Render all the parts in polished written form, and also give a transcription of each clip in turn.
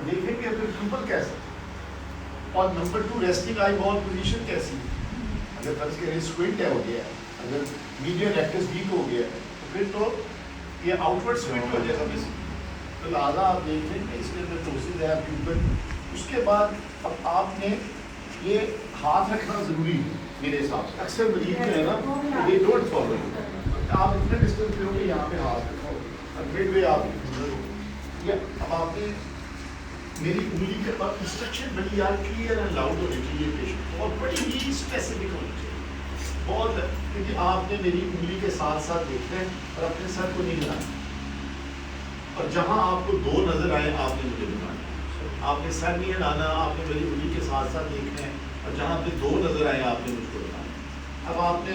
देखेंगे तो प्यूपल कैसा, और number 2 resting eye ball position कैसी। अगर फर्ज करें स्क्विंट है हो गया, अगर मीडियम रेक्टस वीक हो गया तो फिर तो ये आउटवर्ड स्क्विंट हो जाएगा बेसिकली। तो लिहाजा आप देख लें कि इसके अंदर टोसिस है प्यूपल। उसके बाद अब आपने ये हाथ रखना ज़रूरी है मेरे हिसाब से। अक्सर मरीज जो है ना ये डोंट फॉलो, आप इतने डिस्टेंस पे हो कि यहाँ पे हाथ रखो और फिर भी आप ये अब आपने मेरी उंगली के बाद इंस्ट्रक्शन बड़ी यार क्लियर एंड लाउड होनी चाहिए पेशेंट, और बड़ी ही स्पेसिफिक होनी चाहिए बहुत, क्योंकि आपने मेरी उंगली के साथ साथ देखना है और अपने सर को नहीं हिलाना, और जहाँ आपको दो नजर आए आपने मुझे बताना। आपने सर नहीं हिलाना, आपने मेरी उंगली के साथ साथ देखना है, और जहाँ पे दो नजर आए आपने मुझको बताना। अब आपने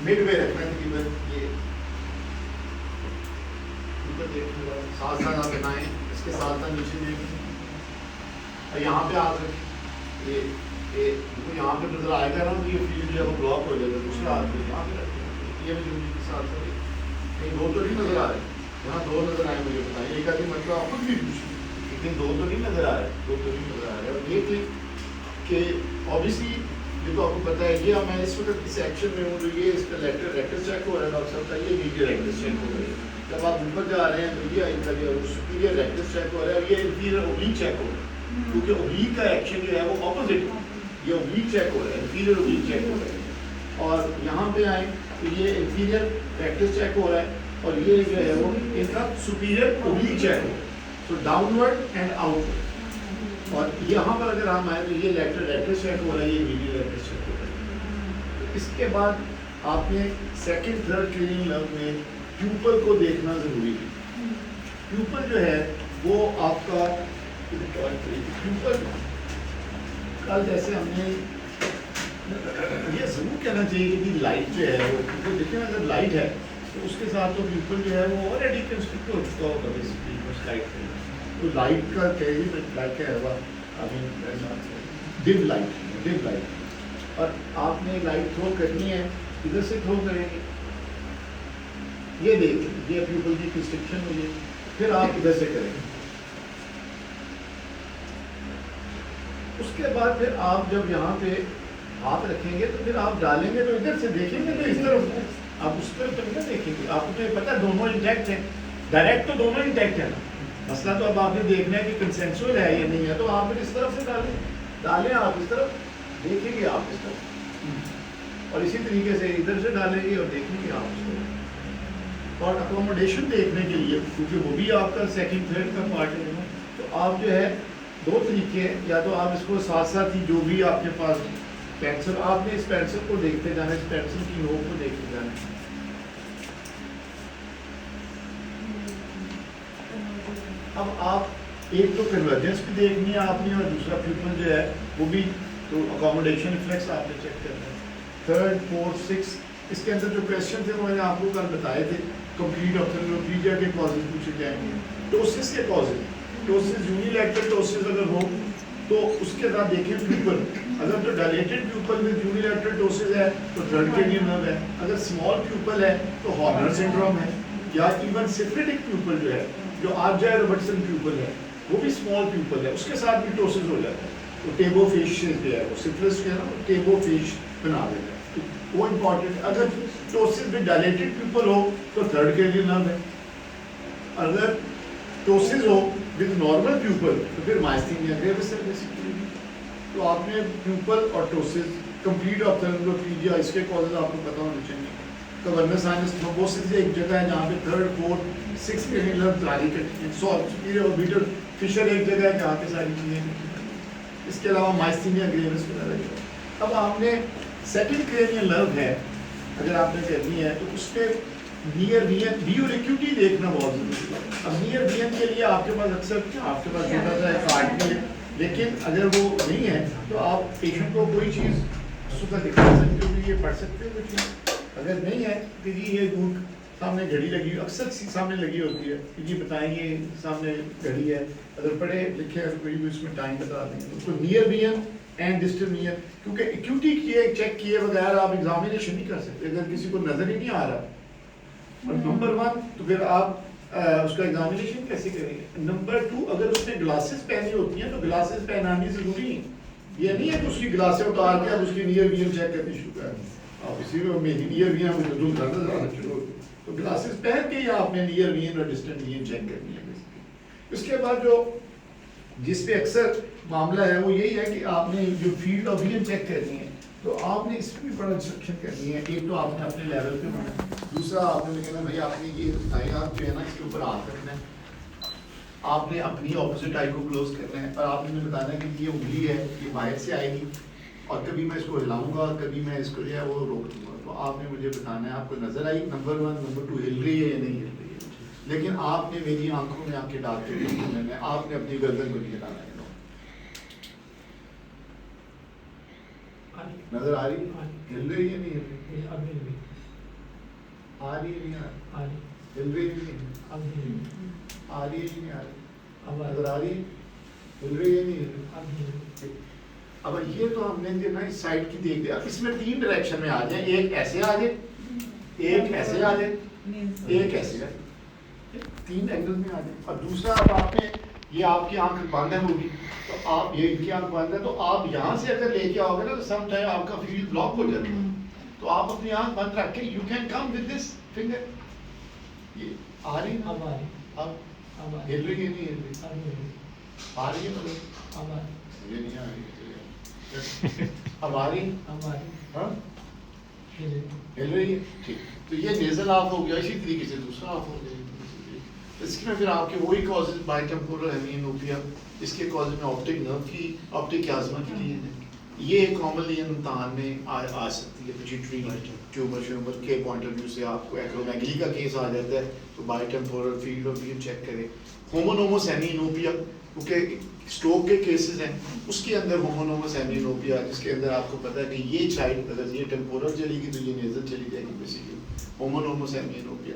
मिड वे रखना है तकरीबन ये ऊपर देखने का साथ साथ आप बनाएं, इसके साथ साथ नीचे देखें और यहाँ पे आप ये यहाँ पे नजर आएगा ना तो ये फील्ड जो है वो ब्लॉक हो जाएगा। दूसरा हाथ में यहाँ पे रखें, ये मुझे उंगली के साथ साथ कहीं दो तो नहीं नजर आ रहे, यहाँ दो नजर आए मुझे बताएं, एक आदमी मतलब आप खुद भी पूछिए लेकिन दो तो नहीं नजर आ रहे, दो तो नहीं नजर आ रहे। और ये कि ऑब्वियसली ये तो आपको पता है, ये मैं इस वक्त इस एक्शन में हूँ तो ये इसका लेटर रेक्टस चेक हो रहा है डॉक्टर साहब का, ये मीडियल रेक्टस चेक हो रहा है। जब आप ऊपर जा रहे हैं तो ये सुपीरियर रेक्टस चेक हो रहा है और ये इंफीरियर ओब्लिक चेक हो रहा है, क्योंकि ओब्लिक का एक्शन जो है वो ऑपोजिट है, ये ओब्लिक चेक हो रहा है, इंफीरियर ओब्लिक चेक हो रहा है। और यहाँ पे आए तो ये इंफीरियर रेक्टस चेक हो रहा है और ये जो है वो इनका सुपीरियर ओब्लिक चेक हो रहा है, तो डाउनवर्ड एंड आउटवर्ड। और यहाँ पर अगर हम आए तो ये लेटर रेक्टस चेक हो रहा है, ये मीडियल रेक्टस चेक हो रहा है। तो इसके बाद आपने सेकंड थर्ड क्लीनिंग लर्व में प्यूपल को देखना ज़रूरी है। प्यूपल जो है वो आपका प्यूपल कल जैसे हमने ये ज़रूर कहना चाहिए कि लाइट जो है वो तो देखिए अगर लाइट है तो उसके साथ तो प्यूपल जो है वो ऑलरेडी कंस्ट्रक्ट हो चुका होगा बेसिकली उस लाइट में। तो लाइट का कहिए लाइट क्या है आई मीन डिम लाइट, और आपने लाइट थ्रो करनी है, इधर से थ्रो करेंगे, ये देखिए ये प्यूपल की कंस्ट्रक्शन हुई है, फिर आप इधर से करेंगे। उसके बाद फिर आप जब यहाँ पे हाथ रखेंगे तो फिर आप डालेंगे तो इधर से देखेंगे तो इस तरफ, आप उस तरफ तो नहीं देखेंगे। आपको तो ये पता है दोनों इंटैक्ट हैं, डायरेक्ट तो दोनों इंटैक्ट है ना, मसला तो अब आपने देखना है कि कंसेंसुअल है या नहीं है, तो आप फिर इस तरफ से डालें आप इस तरफ, देखेंगे आप इस तरफ, और इसी तरीके से इधर से डालेंगे और देखेंगे आप इस तरफ। और अकोमोडेशन देखने के लिए, क्योंकि वो भी आपका सेकंड थर्ड का पार्ट है, तो आप जो है दो तरीके हैं, या तो आप इसको साथ साथ ही जो भी आपके पास पेंसिल, आपने इस पेंसिल को देखते जाना, इस पेंसिल की नोक को देखते जाना। अब आप एक तो कन्वर्जेंस भी देखनी है आपने, और दूसरा प्यूपल जो है वो भी, तो अकोमोडेशन रिफ्लेक्स आपने चेक करना है। थर्ड फोर्थ सिक्स इसके अंदर जो क्वेश्चन थे वो मैंने आपको कल बताए थे। कंप्लीट ऑप्थेल्मोप्लेजिया के कॉजेज पूछे जाएंगे, टोसिस के कॉजेज, टोसिस यूनिलैटरल टोसिस अगर हो तो उसके साथ देखें प्यूपल, अगर तो डायलेटेड प्यूपल में यूनिलैटरल टोसिस है तो थर्ड क्रेनियल नर्व है, अगर स्मॉल प्यूपल है तो हॉर्नर सिंड्रोम है, या इवन सिफिलिटिक प्यूपल जो है, जो आर्जाई रॉबर्टसन प्यूपल है वो भी स्मॉल प्यूपल है, उसके साथ भी टोसिस हो जाता है। तो टेबोफेश जो है वो सिफिलिस जो है ना टेबोफेश बना देता है, तो वो इम्पॉर्टेंट। अगर टोसिस में डायलेटेड प्यूपल हो तो थर्ड क्रेनियल नर्व है, अगर टोसिस हो विद नॉर्मल प्यूपल तो फिर माइस्थीनिया ग्रेविस है बेसिकली। तो आपने प्यूपल और टोसिस, कंप्लीट ऑप्थेल्मोप्लेजिया, इसके कॉजेज आपको पता होने चाहिए। कवर्नस साइनस थ्रोम्बोसिस एक जगह है जहाँ पे third fourth six cranial nerve जारी करती हैं, सुपीरियर ऑर्बिटल फिशर एक जगह है जहाँ पे सारी चीज़ें। इसके अलावा माइस्थीनिया ग्रेविस वगैरह। अब आपने सेकंड क्रेनियल नर्व है अगर आपने करनी है तो उसके नियर वियन वी और एक्यूटी देखना बहुत जरूरी है। अब नियर वियन के लिए आपके पास अक्सर आपके पास छोटा सा कार्ड भी है, लेकिन अगर वो नहीं है तो आप पेशेंट को कोई चीज़ सुबह दिखा सकते हो कि ये पढ़ सकते हो कुछ चीज़। अगर नहीं है कि जी ये गुड सामने घड़ी लगी, अक्सर सामने लगी होती है कि जी बताएंगे सामने घड़ी है, अगर पढ़े लिखे तो कोई भी उसमें टाइम बता देंगे। उसको near vein and distal near, क्योंकि एक्यूटी किए चेक किए बगैर आप एग्जामिनेशन नहीं कर सकते अगर किसी को नजर ही नहीं आ रहा। और नंबर वन तो फिर आप उसका एग्जामिनेशन कैसे करेंगे। नंबर 2, अगर उसने ग्लासेस पहनी होती हैं तो ग्लासेस पहनानी जरूरी है। ये नहीं है कि उसकी ग्लासेस उतार के अब उसकी नियर विजन चेक करनी शुरू कर आप इसी में मेरी नियर विजन मुझे धुंध करना ज़्यादा शुरू हो गई, तो ग्लासेस पहन के ही आपने नियर विजन और डिस्टेंट विजन चेक करनी है। उसके बाद जो जिस पे अक्सर मामला है वो यही है कि आपने जो फील्ड ऑफ विजन चेक करनी है तो आपने इसमें भी बड़ा इंस्ट्रक्शन करनी है। एक तो आपने अपने लेवल पे होना, दूसरा आपने कहना भाई आपने ये बताया आप जो है ना इसके ऊपर हाथ रखना है, आपने अपनी ऑपोजिट आई को क्लोज करना है और आपने बताना है कि ये उंगली है ये बाहर से आएगी और कभी मैं इसको हिलाऊंगा और कभी मैं इसको जो है वो रोक दूंगा। तो आपने मुझे बताना है आपको नजर आई नंबर 1, नंबर 2 हिल रही है या नहीं हिल रही है, लेकिन आपने मेरी आंखों में आंखें डाल के आपने अपनी गर्दन को नहीं हिलाना है। नजर आ रही है, हिल रही है नहीं हिल रही, आ रही है नहीं आ रही, हिल रही है नहीं आ रही है नहीं आ रही, नजर आ रही है, हिल रही है नहीं हिल रही। अब ये तो हमने जो ना इस साइड की देख दिया, इसमें 3 डायरेक्शन में आ जाए, एक ऐसे आ जाए, एक ऐसे आ जाए, एक ऐसे आ जाए, 3 एंगल में आ जाए। और दूसरा अब आपने ये आपकी आंख बंद होगी तो आप ये इनकी आंख बंद है तो आप यहाँ से अगर लेके आओगे ना तो सम टाइम आपका फील्ड ब्लॉक हो जाता है, तो आप अपनी आंख बंद रख के you can come with this finger. ये आ रही है अब हिल रही है नहीं हिल रही, आ रही है मतलब ये नहीं आ रही, अब आ रही हाँ हिल रही है ठीक। तो ये नेजल ऑफ हो गया, इसी तरीके से दूसरा ऑफ हो गया। इसमें फिर आपके वही कॉजेज बाइटेम्पोरल हेमियोनोपिया, इसके कॉज में ऑप्टिक नर्व की ऑप्टिक क्लाज्मा की लिए ये कॉमनली इम्तिहान में आ सकती है। पिट्यूटरी ट्यूमर के पॉइंट ऑफ व्यू से आपको एक्रोमेगली का केस आ जाता है तो बाइटेम्पोरल फील्ड ऑफ व्यू चेक करें। होमोनोमस हेमियोनोपिया क्योंकि स्ट्रोक के केसेस हैं उसके अंदर होमोनोमस हेमियोनोपिया जिसके अंदर आपको पता है कि ये साइड अगर ये टेम्पोरल चलेगी तो ये नेजल चली जाएगी, बेसिकली होमोनोमस हेमियोनोपिया।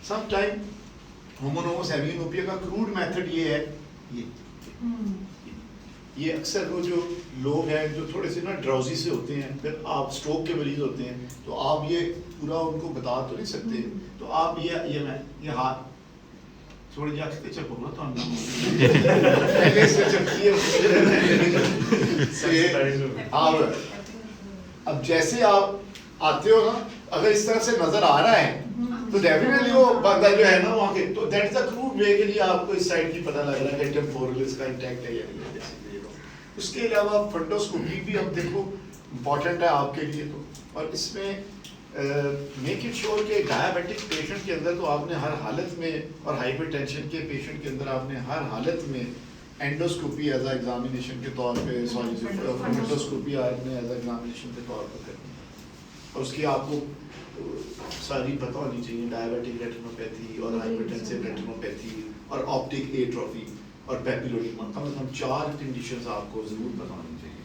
सम टाइम होमोनोमस हेमियोनोपिया का क्रूड मेथड ये है, ये अक्सर वो जो लोग हैं जो थोड़े से ना ड्राउजी से होते हैं, फिर आप स्ट्रोक के मरीज होते हैं तो आप ये पूरा उनको बता तो नहीं सकते, तो आप ये हाथ थोड़ी जी आखते चपो ना तो पहले से चपकी है। अब जैसे आप आते हो ना अगर इस तरह से नजर आ रहा है तो डेफिनेटली वो बंदा जो है ना वहाँ के तो that is the crude way के लिए आपको इस साइड की पता लग रहा है कि टेम्पोरल इसका इंटैक्ट है या नहीं है जैसे। उसके अलावा फंडोस्कोपी भी अब देखो इम्पॉर्टेंट है आपके लिए तो, और इसमें मेक इट श्योर कि डायबिटिक पेशेंट के अंदर तो आपने हर हालत में और हाइपरटेंशन के पेशेंट के अंदर आपने हर हालत में एंडोस्कोपी एज एग्जामिनेशन के तौर पे फंडोस्कोपी आपने एज एग्जामिनेशन के तौर पर करनी है और उसकी आपको सारी पता होनी चाहिए, डायबिटिक रेटिनोपैथी और हाइपरटेंसिव रेटिनोपैथी और ऑप्टिक एट्रोफी और पेपिलोडिमा, कम से कम 4 कंडीशंस आपको जरूर पता होनी चाहिए।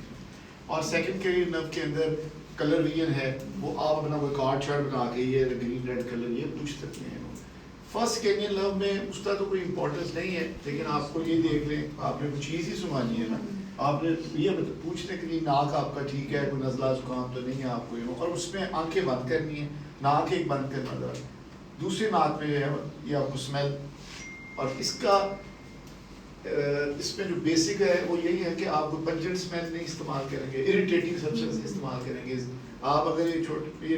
और सेकंड क्रेनियल नर्व के अंदर कलर विजन है वो आप अपना कोई कार्ड चार्ट बना के ये ग्रीन रेड कलर ये पूछ सकते हैं। फर्स्ट क्रेनियल नर्व में उसका तो कोई इंपॉर्टेंस नहीं है, लेकिन आपको ये देख लें आपने कुछ चीज़ ही सुनानी है ना, आपने ये पूछने के लिए नाक आपका ठीक है, कोई नज़ला जुकाम तो नहीं है आपको, और उसमें आंखें बंद करनी है, नाक एक बंद करना जरा, दूसरी नाक में है ये आपको स्मेल। और इसका इसमें जो बेसिक है वो यही है कि आप पंजेंट स्मेल नहीं इस्तेमाल करेंगे, इरिटेटिंग सब्सटेंस इस्तेमाल करेंगे। आप अगर ये छोटे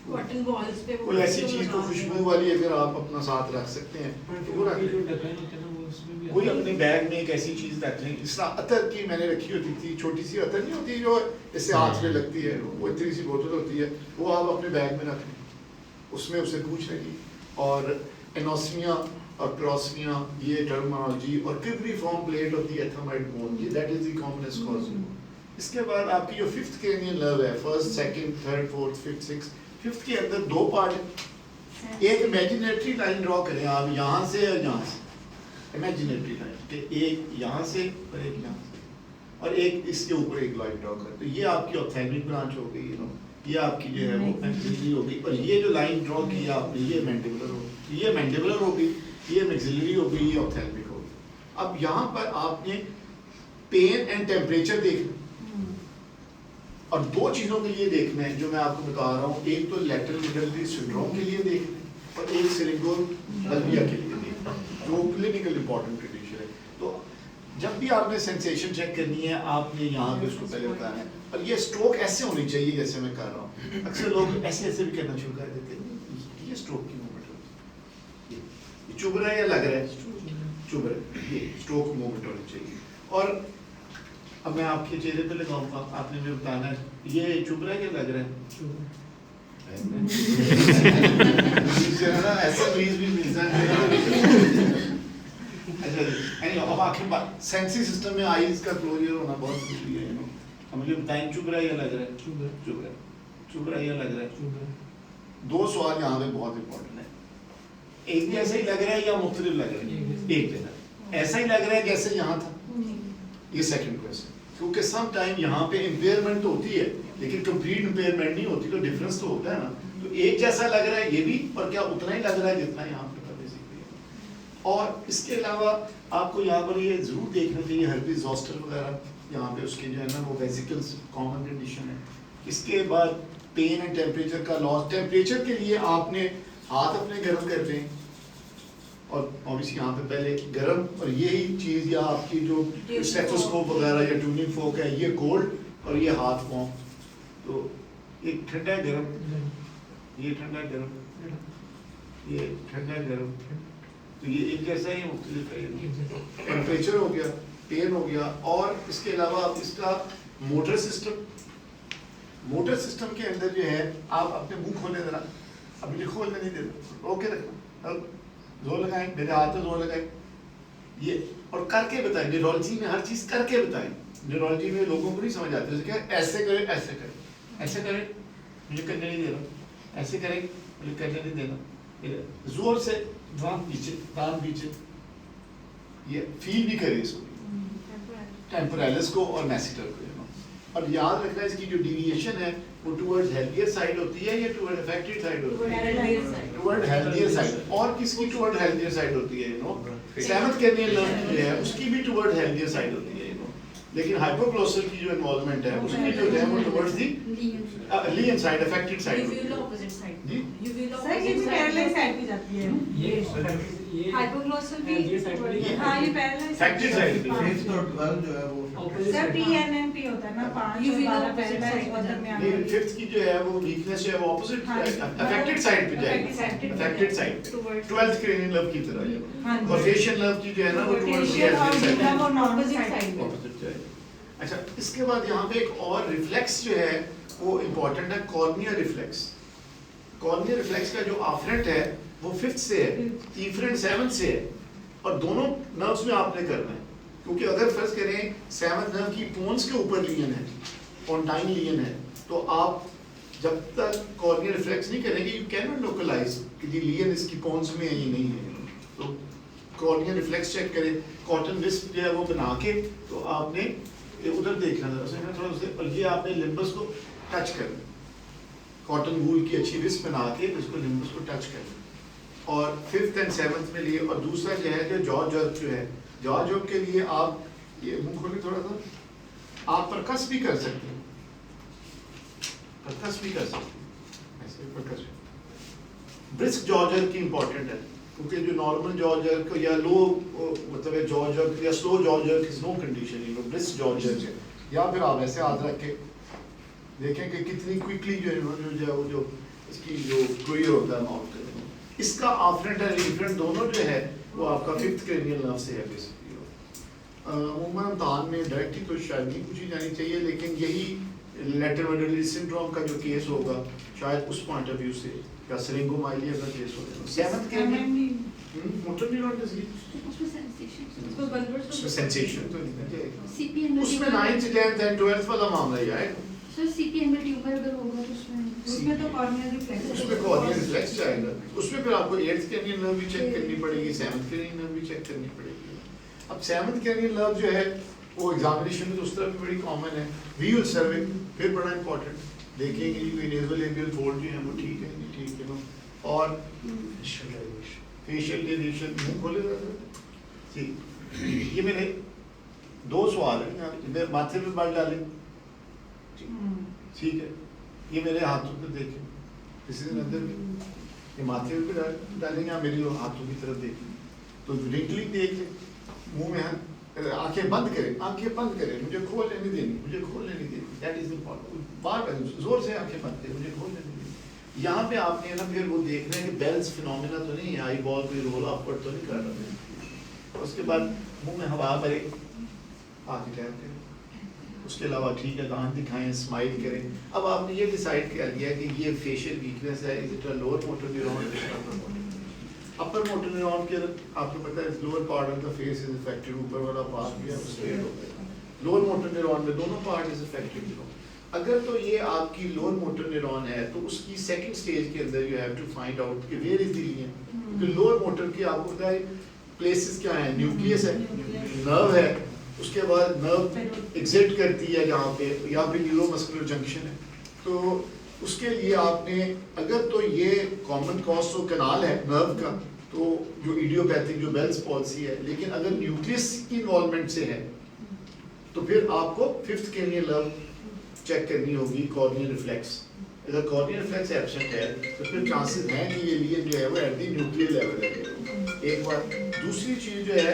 कॉटन बॉल्स पे कोई ऐसी चीज़ को खुशबू वाली अगर आप अपना साथ रख सकते हैं तो वो रख कोई अपने बैग में एक ऐसी चीज़ रख लें। इस तरह अतर की मैंने रखी होती थी, छोटी सी अतर नहीं होती जो इससे हाथ में लगती है, वो इतनी सी बोतल होती है, वो आप अपने बैग में रख लें, उसमें उसे पूछ लेंगे। और एनोस्मिया और क्रोस्मिया ये टर्मिनोलॉजी और cribriform plate of the ethmoid bone ये that is the commonest cause. इसके बाद आपकी जो फिफ्थ क्रेनियल नर्व है, first second third fourth fifth six, fifth के अंदर 2 पार्ट है। एक इमेजिनेटरी लाइन ड्रॉ करें आप यहाँ से और यहाँ से, इमेजिनेटरी लाइन के एक यहाँ से और एक यहाँ से, और एक इसके ऊपर एक लाइन ड्रॉ कर, तो ये आपकी ऑप्थेल्मिक ब्रांच हो गई, ये आपकी जो है वो मैक्सिलरी हो गई, और ये जो लाइन ड्रॉ की आपने ये मैंडिबुलर हो गई, ये मैंडिबुलर हो गई, ये मैक्सिलरी हो गई, ये ऑप्थेल्मिक हो गई। अब यहाँ पर आपने पेन एंड टेम्परेचर देखना, और 2 चीज़ों के लिए देखना है जो मैं आपको बता रहा हूँ, एक तो लैटरल मिडलरी सिंड्रोम के लिए देखना है और एक सिरिंगोल्फिया के लिए देखना है। जो क्लिनिकल इंपॉर्टेंट कंडीशन है। तो जब भी आपने सेंसेशन चेक करनी है आपने यहाँ पे उसको पहले बताना है। और ये स्ट्रोक ऐसे होनी चाहिए जैसे मैं कर रहा हूँ। अक्सर लोग ऐसे ऐसे भी करना शुरू कर देते हैं, ये स्ट्रोक की मूवमेंट होती है, ये चुभ रहा है या लग रहा है, चुभ रहा है, ये स्ट्रोक मूवमेंट होनी चाहिए। और अब मैं आपके चेहरे पे लगाऊंगा, आपने मुझे बताना है ये चुभ रहा है क्या लग रहा है। ऐसा मरीज भी मिलता है। अच्छा, अब आखिर बात सेंसी सिस्टम में आईज का क्लोजर होना बहुत जरूरी है। अब मुझे बताएं चुभ रहा है या लग रहा है, चुभ रहा है, चुभ रहा है या लग रहा है। दो सवाल यहाँ पे बहुत इंपॉर्टेंट है, एक जैसा ही लग रहा है या मुख्तलिफ लग रहा है। एक जैसा ऐसा ही लग रहा है जैसे यहाँ था, ये सेकंड क्वेश्चन। क्योंकि सम टाइम यहाँ पे इम्पेयरमेंट तो होती है लेकिन कंप्लीट इम्पेयरमेंट नहीं होती, तो डिफरेंस तो होता है ना। तो एक जैसा लग रहा है ये भी, और क्या उतना ही लग रहा है जितना यहाँ पे था बेसिकली। और इसके अलावा आपको यहाँ पर ये जरूर देखना चाहिए हर्पीज ज़ोस्टर वगैरह, यहाँ पे उसके जो है ना वो वेसिकल्स कॉमन कंडीशन है। इसके बाद पेन एंड टेम्परेचर का लॉस। टेम्परेचर के लिए आपने हाथ अपने गर्म कर लें, और ऑब्वियसली यहाँ पे पहले गर्म, और यही चीज़ या आपकी जो स्टेथोस्कोप वगैरह या ट्यूनिंग फोक है ये कोल्ड और ये हाथ वार्म। तो एक ठंडा गर्म, ये ठंडा गर्म, ये ठंडा गर्म, तो ये एक जैसा ही मुख्तलिफ है। टेम्परेचर हो गया, पेन हो गया, और इसके अलावा आप इसका मोटर सिस्टम के अंदर जो है आप अपने मुंह खोले जरा, अब मुझे खोलने नहीं देते, ओके रखना, अब जोर लगाएं, मेरे हाथ में जोर लगाएं, ये और करके बताएं। न्यूरोलॉजी में हर चीज करके बताएं। न्यूरोलॉजी में लोगों को नहीं समझ आती है, क्या ऐसे करें, ऐसे करें, ऐसे करें, मुझे करने नहीं दे रहा, ऐसे करें, मुझे करने नहीं देना, जोर से दांत पीछे, ये फील भी करें इसको, टेम्पोरालिस को और मैसिटर को। और याद रखना इसकी जो डेविएशन है वो टुवर्ड्स हेल्थियर साइड होती है या टुवर्ड अफेक्टेड साइड होती है, टुवर्ड हेल्थियर साइड। और किसकी टुवर्ड हेल्थियर साइड होती है, यू नो, सेवंथ कर्नियल नर्व जो है उसकी भी टुवर्ड हेल्थियर साइड होती है, यू नो। लेकिन हाइपोग्लोसल की जो इन्वॉल्वमेंट है उसकी जो है वो टुवर्ड्स दी लियन साइड, अफेक्टेड साइड होती है। ऑपोजिट साइड जी सर, ये भी पैरेलल साइड पे जाती है, ये हाइपोग्लोसल भी, ये साइड पे, हां ये पैरेलल अफेक्टेड साइड पे। फिफ्थ और 12 जो है वो सर PNNP होता है ना, 5 और 12 पैरेलल और दरमियान नहीं, फिफ्थ की जो है वो वीकनेस जो है वो ऑपोजिट अफेक्टेड साइड पे जाएगी, affected side, 12th cranial nerve की तरह है। हां और फेशियल नर्व की जो है ना वो टुवर्ड्स दी और साइड, वो ऑपोजिट साइड पे। ऑपोजिट जाएगी। अच्छा, इसके बाद यहाँ पे एक और रिफ्लेक्स जो है वो इम्पोर्टेंट है, कॉर्निया रिफ्लेक्स। कॉर्निया रिफ्लेक्स का जो आफ्रेंट है वो 5th से है, इफरेंट 7th से है, और दोनों नर्व्स में आपने करना है। क्योंकि अगर फर्ज करें 7th नर्व की पोन्स के ऊपर लियन है, पोन्टाइन लियन है, तो आप जब तक कॉर्निया रिफ्लेक्स नहीं करेंगे यू कैन नॉट लोकलाइज कि जी लियन इसकी पोन्स में है या नहीं है। तो कॉर्निया रिफ्लेक्स चेक करें, कॉटन विस्प जो है वो बना के, तो आपने उधर देखना था थोड़ा उसे, और ये आपने लिम्बस को टच करना, कॉटन वूल की अच्छी विस्प बना के उसको लिम्बस को टच करना, और 5th एंड 7th में लिए। और दूसरा जो है जो जॉ जर्क जो है, जॉ जर्क के लिए आप ये मुंह खोले थोड़ा सा, आप परकस भी कर सकते हैं, परकस भी कर सकते हैं, ऐसे परकस। ब्रिस्क जॉ जर्क की इंपॉर्टेंट है, क्योंकि जो नॉर्मल जॉ जर्क या लो मतलब है जॉ जर्क या slow jaw jerk is no condition, you know brisk jaw jerk है। या फिर आप ऐसे हाथ रख के देखें कि कितनी क्विकली जो है वो जो इसकी जो क्लियर होता है माउथ का। इसका आफ्रेंट और इन्फ्रेंट दोनों जो है वो आपका 5th क्रेनियल नर्व से है बेसिकली। उम्र दान में डायरेक्ट ही तो शायद नहीं पूछी जानी चाहिए, लेकिन यही लेटर मेडुलरी सिंड्रोम का जो केस होगा शायद उस पॉइंट ऑफ व्यू से, या सिरिंगोमाइलिया का केस होगा। 7th cranial motor neuron disease, उसमें सेंसेशन, उसमें सेंसेशन तो नहीं है, सीपीएन उसमें 9th 10th एंड 12th वाला मामला ही आएगा। सर सीपीएन में ट्यूमर अगर होगा तो उसमें तो कॉर्निया रिफ्लेक्स, उसमें कॉर्निया रिफ्लेक्स जाएगा, उसमें फिर आपको 8th क्रेनियल नर्व भी चेक करनी पड़ेगी, 7th क्रेनियल नर्व भी चेक करनी पड़ेगी। अब 7th क्रेनियल नर्व जो है वो एग्जामिनेशन में तो उस तरह भी बड़ी कॉमन है, वील सर्वे फिर बड़ा इंपॉर्टेंट, देखेंगे कि नेजल लेबियल फोल्ड जो है वो ठीक है नहीं ठीक है ना, और फेशियल डेविएशन, मुंह खोले ठीक। ये मेरे 2 सवाल हैं, माथे पे बाल डालें, ठीक है, ये मेरे हाथों पे देखें, किसी दिन अंदर में ये माथे पे डालेंगे, आप मेरी हाथों की तरफ देखें, तो रिंकलिंग देख ले, मुंह में हाथ, आंखें बंद करें, मुझे खोल लेने देनी, दैट इज इम्पोर्टेंट। बार बार जोर से आंखें बंद करें, मुझे खोल लेने देनी। यहाँ पे आपने ना फिर वो देखना है कि बेल्स फिनोमिना तो नहीं है, आई बॉल कोई रोल अपवर्ड तो नहीं कर रहा है। उसके बाद मुंह में हवा भरे, आंखें टैप करें, उसके अलावा ठीक है दांत दिखाएं, स्माइल करें। अब आपने ये डिसाइड कर लिया कि ये फेशियल वीकनेस है, is it a lower motor neuron, upper motor neuron के आपको पता है lower part of the face is affected, ऊपर वाला पार्ट भी है स्ट्रेट हो गया। लोअर मोटर न्यूरॉन में दोनों पार्ट इज अफेक्टेड। अगर तो ये आपकी लोअर मोटर न्यूरॉन है तो उसकी सेकंड स्टेज के अंदर you have to find out कि वेयर इज द लीनियन, क्योंकि लोअर मोटर के आपको पता है प्लेसेस क्या है, न्यूक्लियस है, नर्व है, उसके बाद नर्व एग्जिट करती है जहाँ पे, या फिर न्यूरोमस्कुलर जंक्शन है। तो उसके लिए आपने अगर तो ये कॉमन कॉज तो कनाल है नर्व का, तो जो इडियोपैथिक जो बेल्स पॉलिसी है, लेकिन अगर न्यूक्लियस की इन्वॉल्वमेंट से है तो फिर आपको फिफ्थ कैनियल नर्व चेक करनी होगी, कॉर्नियल रिफ्लेक्स। अगर कॉर्नियल रिफ्लेक्स एब्सेंट है तो फिर चांसेस हैं कि ये लीजन जो है वो एट द न्यूक्लियर लेवल है। एक बार दूसरी चीज जो है